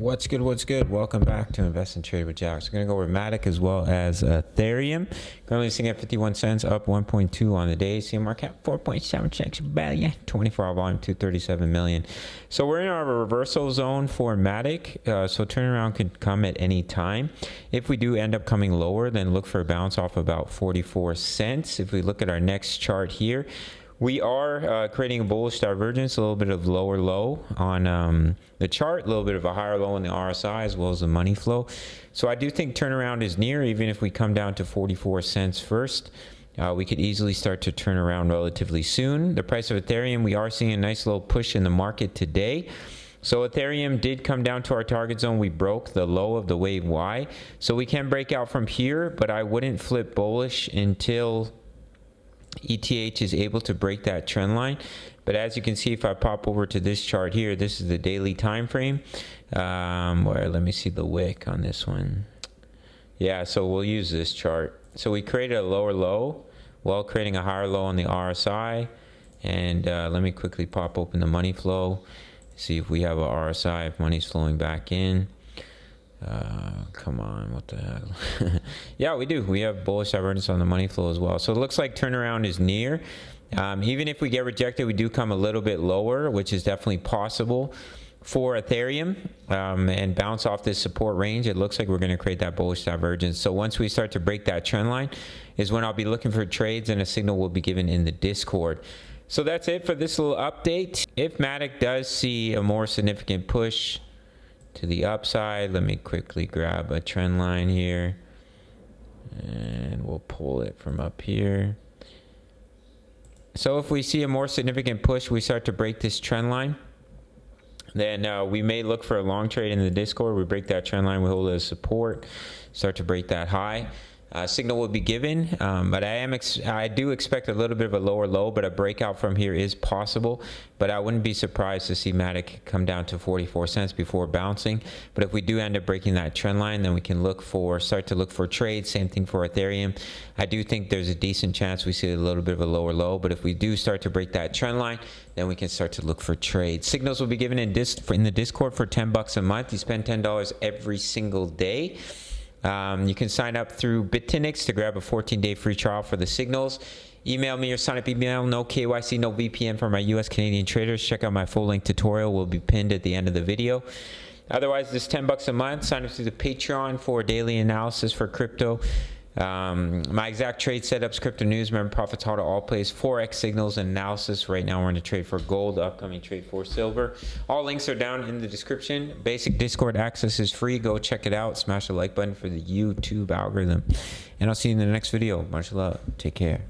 What's good? What's good? Welcome back to Invest and Trade with Jaxx. We're going to go over Matic as well as Ethereum. Currently sitting at 51 cents, up 1.2 on the day. See market cap 4.76 billion, 24-hour volume 237 million. So we're in our reversal zone for Matic. So turnaround can come at any time. If we do end up coming lower, then look for a bounce off about 44 cents. If we look at our next chart here, we are creating a bullish divergence, a little bit of lower low on the chart, a little bit of a higher low in the RSI as well as the money flow. So I do think turnaround is near, even if we come down to 44 cents first. We could easily start to turn around relatively soon. The price of Ethereum, we are seeing a nice little push in the market today. So Ethereum did come down to our target zone. We broke the low of the wave Y. So we can break out from here, but I wouldn't flip bullish until ETH is able to break that trend line. But as you can see, if I pop over to this chart here, this is the daily time frame. Where let me see the wick on this one. Yeah, so we'll use this chart. So we created a lower low while creating a higher low on the RSI. And let me quickly pop open the money flow, see if we have a RSI, if money's flowing back in. Come on, what the heck? Yeah, we do. We have bullish divergence on the money flow as well. So it looks like turnaround is near. Even if we get rejected, we do come a little bit lower, which is definitely possible for Ethereum, and bounce off this support range. It looks like we're going to create that bullish divergence. So once we start to break that trend line is when I'll be looking for trades, and a signal will be given in the Discord. So that's it for this little update. If Matic does see a more significant push to the upside, let me quickly grab a trend line here and we'll pull it from up here. So if we see a more significant push, we start to break this trend line, then we may look for a long trade in the Discord. We break that trend line, we hold it as support, start to break that high. Signal will be given, but I do expect a little bit of a lower low, but a breakout from here is possible. But I wouldn't be surprised to see Matic come down to 44 cents before bouncing. But if we do end up breaking that trend line, then we can start to look for trades. Same thing for Ethereum. I do think there's a decent chance we see a little bit of a lower low, but if we do start to break that trend line, then we can start to look for trades. Signals will be given in the Discord for $10 a month. You spend $10 every single day. You can sign up through Bitfinex to grab a 14-day free trial for the signals. Email me your sign-up email. No KYC, no VPN for my US Canadian traders. Check out my full-length tutorial. Will be pinned at the end of the video. Otherwise, this $10 a month. Sign up through the Patreon for daily analysis for crypto. My exact trade setups, crypto news, member profits, how to all plays, forex signals and analysis. Right now we're in a trade for gold, upcoming trade for silver. All links are down in the description. Basic Discord access is free. Go check it out. Smash the like button for the YouTube algorithm. And I'll see you in the next video. Much love. Take care.